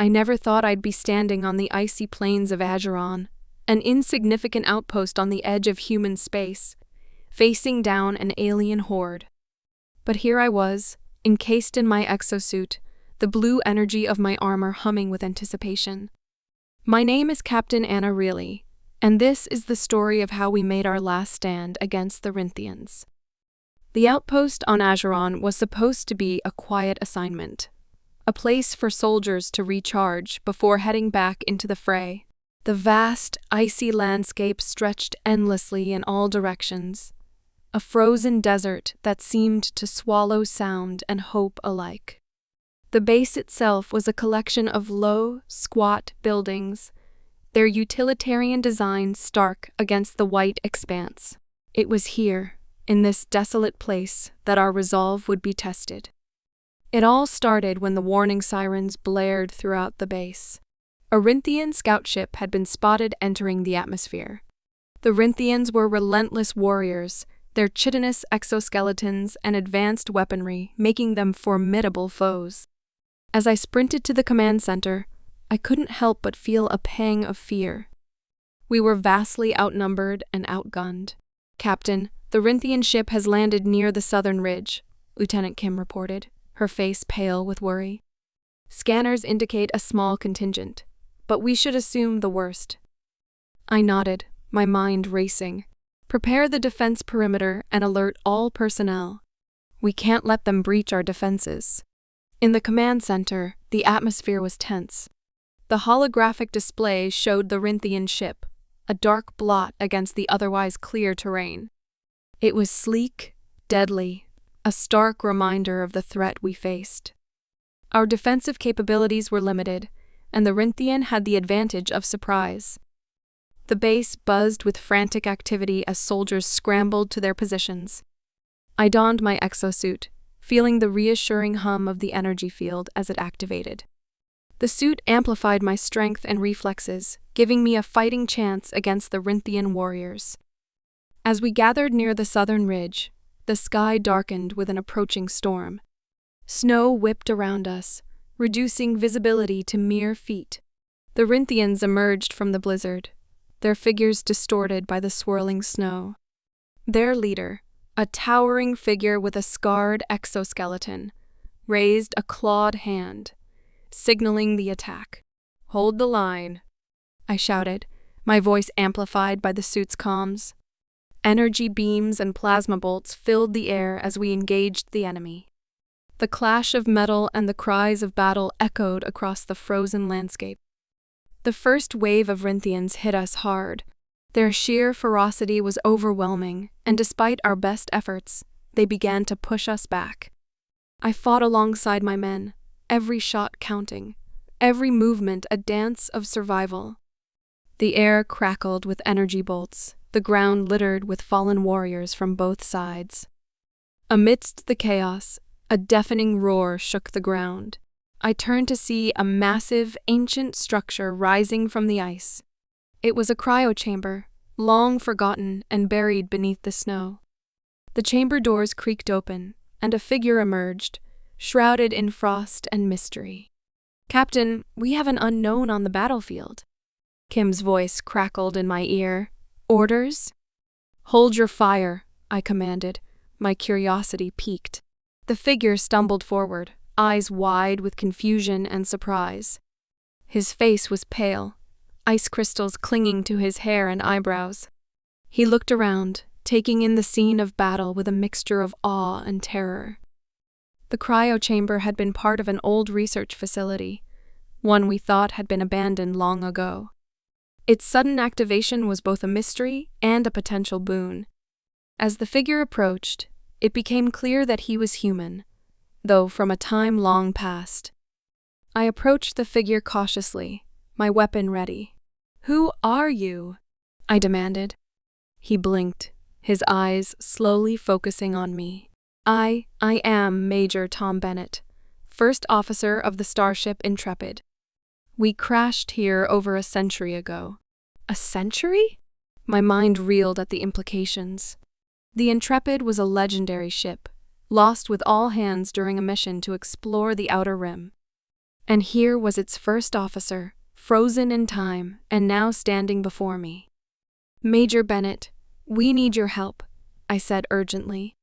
I never thought I'd be standing on the icy plains of Ageron, an insignificant outpost on the edge of human space, facing down an alien horde. But here I was, encased in my exosuit, the blue energy of my armor humming with anticipation. My name is Captain Anna Reilly, and this is the story of how we made our last stand against the Rinthians. The outpost on Ageron was supposed to be a quiet assignment, a place for soldiers to recharge before heading back into the fray. The vast, icy landscape stretched endlessly in all directions, a frozen desert that seemed to swallow sound and hope alike. The base itself was a collection of low, squat buildings, their utilitarian design stark against the white expanse. It was here, in this desolate place, that our resolve would be tested. It all started when the warning sirens blared throughout the base. A Rinthian scout ship had been spotted entering the atmosphere. The Rinthians were relentless warriors, their chitinous exoskeletons and advanced weaponry making them formidable foes. As I sprinted to the command center, I couldn't help but feel a pang of fear. We were vastly outnumbered and outgunned. "Captain, the Rinthian ship has landed near the southern ridge," Lieutenant Kim reported, her face pale with worry. "Scanners indicate a small contingent, but we should assume the worst." I nodded, my mind racing. "Prepare the defense perimeter and alert all personnel. We can't let them breach our defenses." In the command center, the atmosphere was tense. The holographic display showed the Rinthian ship, a dark blot against the otherwise clear terrain. It was sleek, deadly, a stark reminder of the threat we faced. Our defensive capabilities were limited, and the Rinthian had the advantage of surprise. The base buzzed with frantic activity as soldiers scrambled to their positions. I donned my exosuit, feeling the reassuring hum of the energy field as it activated. The suit amplified my strength and reflexes, giving me a fighting chance against the Rinthian warriors. As we gathered near the southern ridge, the sky darkened with an approaching storm. Snow whipped around us, reducing visibility to mere feet. The Rinthians emerged from the blizzard, their figures distorted by the swirling snow. Their leader, a towering figure with a scarred exoskeleton, raised a clawed hand, signaling the attack. "Hold the line," I shouted, my voice amplified by the suit's comms. Energy beams and plasma bolts filled the air as we engaged the enemy. The clash of metal and the cries of battle echoed across the frozen landscape. The first wave of Rinthians hit us hard. Their sheer ferocity was overwhelming, and despite our best efforts, they began to push us back. I fought alongside my men, every shot counting, every movement a dance of survival. The air crackled with energy bolts, the ground littered with fallen warriors from both sides. Amidst the chaos, a deafening roar shook the ground. I turned to see a massive, ancient structure rising from the ice. It was a cryo chamber, long forgotten and buried beneath the snow. The chamber doors creaked open, and a figure emerged, shrouded in frost and mystery. "Captain, we have an unknown on the battlefield." Kim's voice crackled in my ear. "Orders?" "Hold your fire," I commanded, my curiosity piqued. The figure stumbled forward, eyes wide with confusion and surprise. His face was pale, ice crystals clinging to his hair and eyebrows. He looked around, taking in the scene of battle with a mixture of awe and terror. The cryo chamber had been part of an old research facility, one we thought had been abandoned long ago. Its sudden activation was both a mystery and a potential boon. As the figure approached, it became clear that he was human, though from a time long past. I approached the figure cautiously, my weapon ready. "Who are you?" I demanded. He blinked, his eyes slowly focusing on me. I am Major Tom Bennett, first officer of the starship Intrepid. We crashed here over a century ago." "A century?" My mind reeled at the implications. The Intrepid was a legendary ship, lost with all hands during a mission to explore the Outer Rim. And here was its first officer, frozen in time and now standing before me. "Major Bennett, we need your help," I said urgently.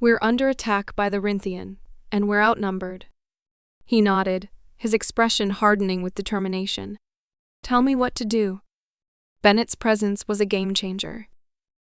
"We're under attack by the Rinthian, and we're outnumbered." He nodded, his expression hardening with determination. "Tell me what to do." Bennett's presence was a game-changer.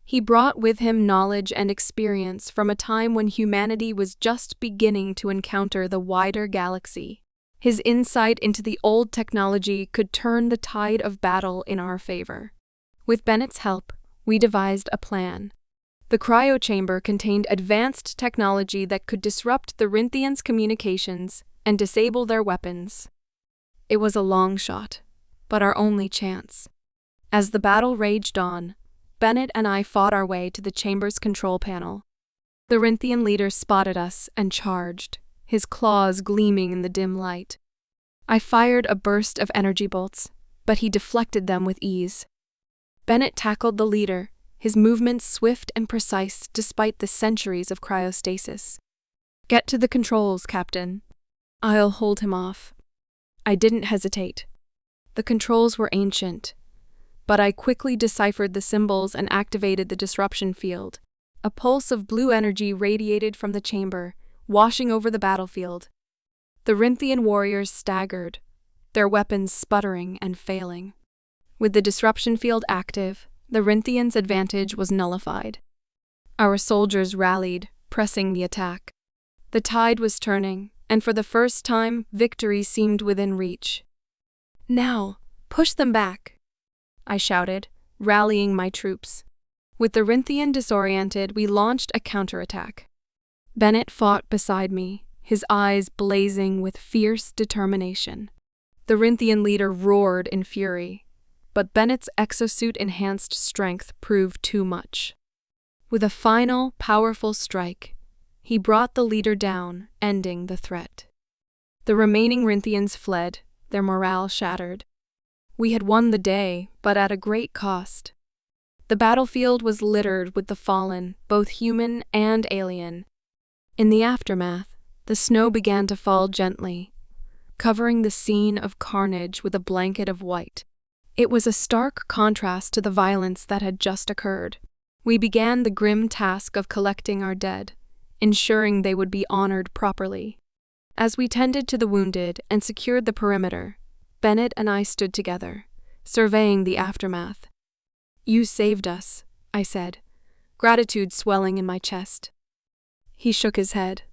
He brought with him knowledge and experience from a time when humanity was just beginning to encounter the wider galaxy. His insight into the old technology could turn the tide of battle in our favor. With Bennett's help, we devised a plan. The cryo chamber contained advanced technology that could disrupt the Rinthians' communications and disable their weapons. It was a long shot, but our only chance. As the battle raged on, Bennett and I fought our way to the chamber's control panel. The Rinthian leader spotted us and charged, his claws gleaming in the dim light. I fired a burst of energy bolts, but he deflected them with ease. Bennett tackled the leader, his movements swift and precise despite the centuries of cryostasis. "Get to the controls, Captain. I'll hold him off." I didn't hesitate. The controls were ancient, but I quickly deciphered the symbols and activated the disruption field. A pulse of blue energy radiated from the chamber, washing over the battlefield. The Rinthian warriors staggered, their weapons sputtering and failing. With the disruption field active, the Rinthians' advantage was nullified. Our soldiers rallied, pressing the attack. The tide was turning, and for the first time, victory seemed within reach. "Now, push them back," I shouted, rallying my troops. With the Rinthian disoriented, we launched a counterattack. Bennett fought beside me, his eyes blazing with fierce determination. The Rinthian leader roared in fury, but Bennett's exosuit-enhanced strength proved too much. With a final, powerful strike, he brought the leader down, ending the threat. The remaining Rinthians fled, their morale shattered. We had won the day, but at a great cost. The battlefield was littered with the fallen, both human and alien. In the aftermath, the snow began to fall gently, covering the scene of carnage with a blanket of white. It was a stark contrast to the violence that had just occurred. We began the grim task of collecting our dead, ensuring they would be honored properly. As we tended to the wounded and secured the perimeter, Bennett and I stood together, surveying the aftermath. "You saved us," I said, gratitude swelling in my chest. He shook his head.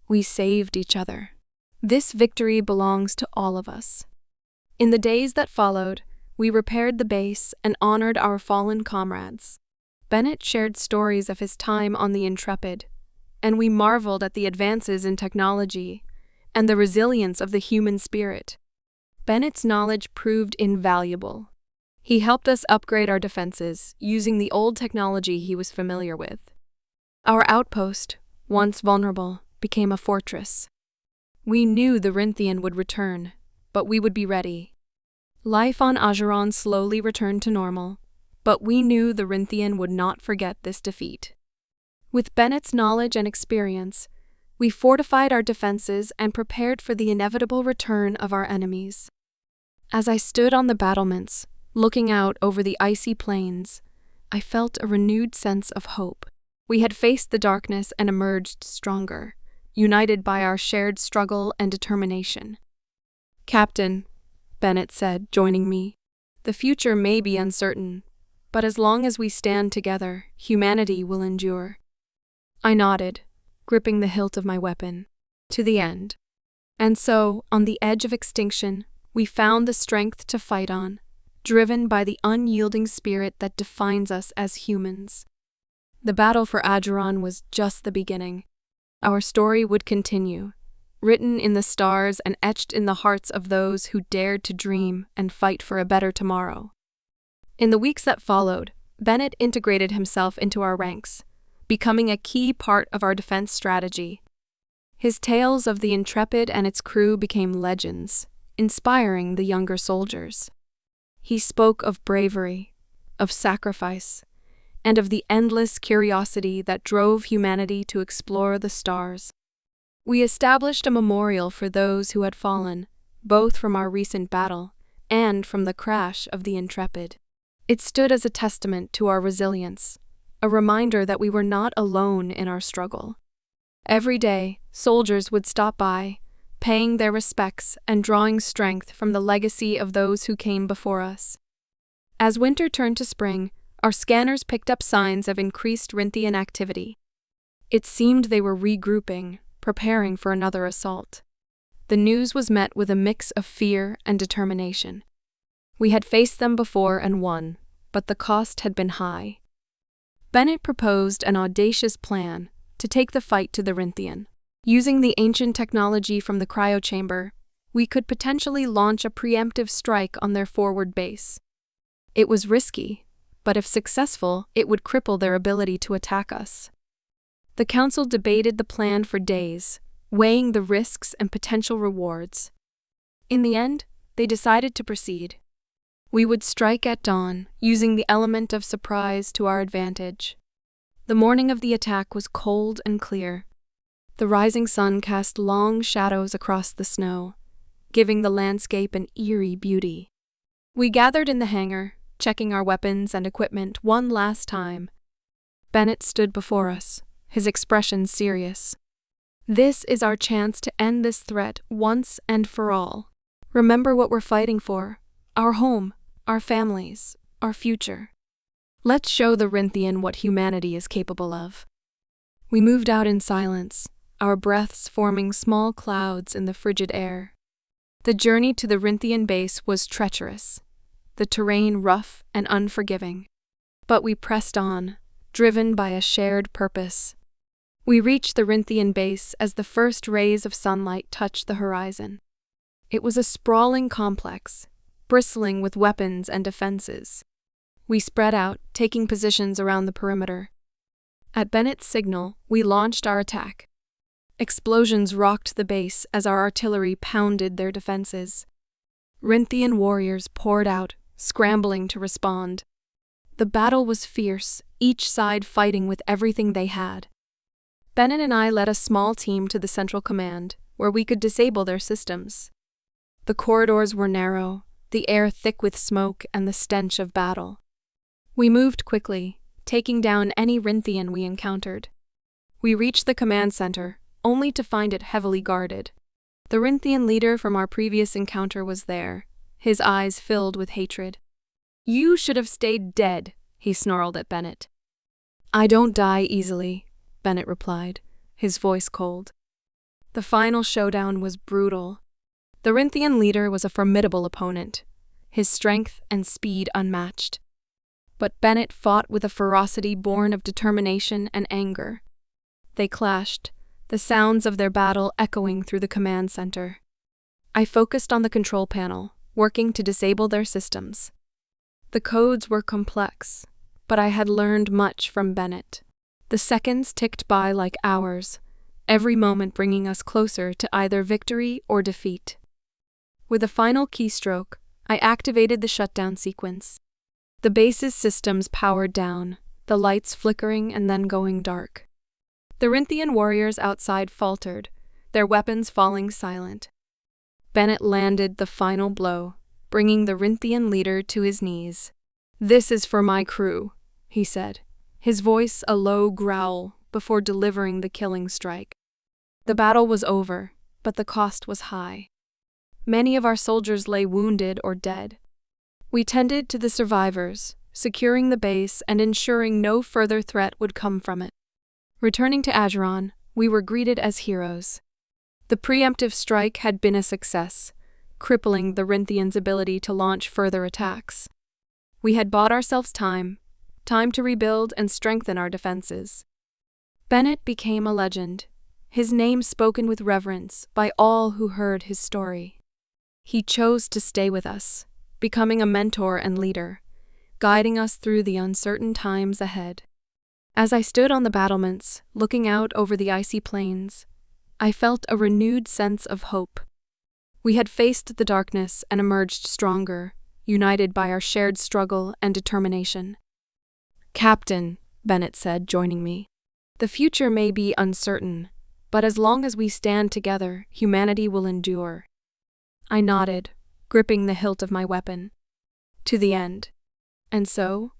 "We saved each other. This victory belongs to all of us." In the days that followed, we repaired the base and honored our fallen comrades. Bennett shared stories of his time on the Intrepid, and we marveled at the advances in technology and the resilience of the human spirit. Bennett's knowledge proved invaluable. He helped us upgrade our defenses using the old technology he was familiar with. Our outpost, once vulnerable, became a fortress. We knew the Rinthian would return, but we would be ready. Life on Ageron slowly returned to normal, but we knew the Rinthian would not forget this defeat. With Bennett's knowledge and experience, we fortified our defenses and prepared for the inevitable return of our enemies. As I stood on the battlements, looking out over the icy plains, I felt a renewed sense of hope. We had faced the darkness and emerged stronger, united by our shared struggle and determination. "Captain," Bennett said, joining me, "the future may be uncertain, but as long as we stand together, humanity will endure." I nodded, gripping the hilt of my weapon. "To the end." And so, on the edge of extinction, we found the strength to fight on, driven by the unyielding spirit that defines us as humans. The battle for Ageron was just the beginning. Our story would continue, written in the stars and etched in the hearts of those who dared to dream and fight for a better tomorrow. In the weeks that followed, Bennett integrated himself into our ranks, becoming a key part of our defense strategy. His tales of the Intrepid and its crew became legends, inspiring the younger soldiers. He spoke of bravery, of sacrifice, and of the endless curiosity that drove humanity to explore the stars. We established a memorial for those who had fallen, both from our recent battle and from the crash of the Intrepid. It stood as a testament to our resilience, a reminder that we were not alone in our struggle. Every day, soldiers would stop by, paying their respects and drawing strength from the legacy of those who came before us. As winter turned to spring, our scanners picked up signs of increased Rinthian activity. It seemed they were regrouping, preparing for another assault. The news was met with a mix of fear and determination. We had faced them before and won, but the cost had been high. Bennett proposed an audacious plan to take the fight to the Rinthian. Using the ancient technology from the cryo chamber, we could potentially launch a preemptive strike on their forward base. It was risky, but if successful, it would cripple their ability to attack us. The council debated the plan for days, weighing the risks and potential rewards. In the end, they decided to proceed. We would strike at dawn, using the element of surprise to our advantage. The morning of the attack was cold and clear. The rising sun cast long shadows across the snow, giving the landscape an eerie beauty. We gathered in the hangar, checking our weapons and equipment one last time. Bennett stood before us, his expression serious. This is our chance to end this threat once and for all. Remember what we're fighting for: our home, our families, our future. Let's show the Rinthian what humanity is capable of. We moved out in silence, our breaths forming small clouds in the frigid air. The journey to the Rinthian base was treacherous, the terrain rough and unforgiving. But we pressed on, driven by a shared purpose. We reached the Rinthian base as the first rays of sunlight touched the horizon. It was a sprawling complex, bristling with weapons and defenses. We spread out, taking positions around the perimeter. At Bennett's signal, we launched our attack. Explosions rocked the base as our artillery pounded their defenses. Rinthian warriors poured out, scrambling to respond. The battle was fierce, each side fighting with everything they had. Bennett and I led a small team to the central command, where we could disable their systems. The corridors were narrow, the air thick with smoke and the stench of battle. We moved quickly, taking down any Rinthian we encountered. We reached the command center, only to find it heavily guarded. The Rinthian leader from our previous encounter was there, his eyes filled with hatred. "You should have stayed dead," he snarled at Bennett. "I don't die easily," Bennett replied, his voice cold. The final showdown was brutal. The Rinthian leader was a formidable opponent, his strength and speed unmatched. But Bennett fought with a ferocity born of determination and anger. They clashed, the sounds of their battle echoing through the command center. I focused on the control panel, working to disable their systems. The codes were complex, but I had learned much from Bennett. The seconds ticked by like hours, every moment bringing us closer to either victory or defeat. With a final keystroke, I activated the shutdown sequence. The base's systems powered down, the lights flickering and then going dark. The Rinthian warriors outside faltered, their weapons falling silent. Bennett landed the final blow, bringing the Rinthian leader to his knees. "This is for my crew," he said, his voice a low growl before delivering the killing strike. The battle was over, but the cost was high. Many of our soldiers lay wounded or dead. We tended to the survivors, securing the base and ensuring no further threat would come from it. Returning to Ageron, we were greeted as heroes. The preemptive strike had been a success, crippling the Rinthians' ability to launch further attacks. We had bought ourselves time to rebuild and strengthen our defenses. Bennett became a legend, his name spoken with reverence by all who heard his story. He chose to stay with us, becoming a mentor and leader, guiding us through the uncertain times ahead. As I stood on the battlements, looking out over the icy plains, I felt a renewed sense of hope. We had faced the darkness and emerged stronger, united by our shared struggle and determination. "Captain," Bennett said, joining me, "the future may be uncertain, but as long as we stand together, humanity will endure." I nodded, gripping the hilt of my weapon. To the end. And so,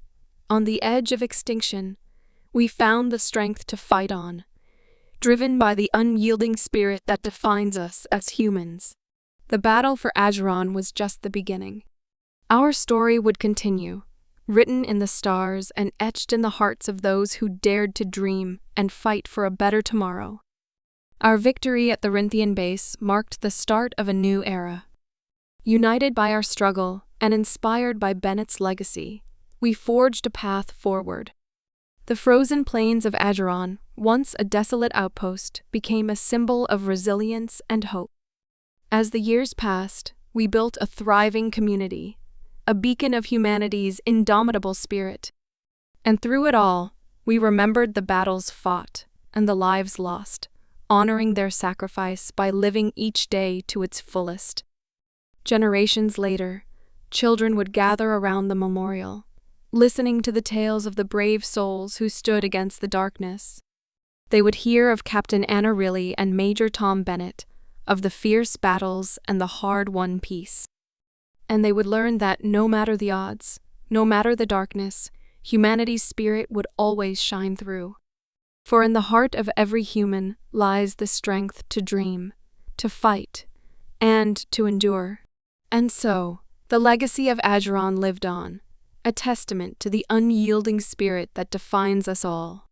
on the edge of extinction, we found the strength to fight on, driven by the unyielding spirit that defines us as humans. The battle for Ageron was just the beginning. Our story would continue, written in the stars and etched in the hearts of those who dared to dream and fight for a better tomorrow. Our victory at the Rinthian base marked the start of a new era. United by our struggle and inspired by Bennett's legacy, we forged a path forward. The frozen plains of Ageron, once a desolate outpost, became a symbol of resilience and hope. As the years passed, we built a thriving community, a beacon of humanity's indomitable spirit. And through it all, we remembered the battles fought and the lives lost, honoring their sacrifice by living each day to its fullest. Generations later, children would gather around the memorial, listening to the tales of the brave souls who stood against the darkness. They would hear of Captain Anna Reilly and Major Tom Bennett, of the fierce battles and the hard-won peace. And they would learn that no matter the odds, no matter the darkness, humanity's spirit would always shine through. For in the heart of every human lies the strength to dream, to fight, and to endure. And so, the legacy of Ageron lived on, a testament to the unyielding spirit that defines us all.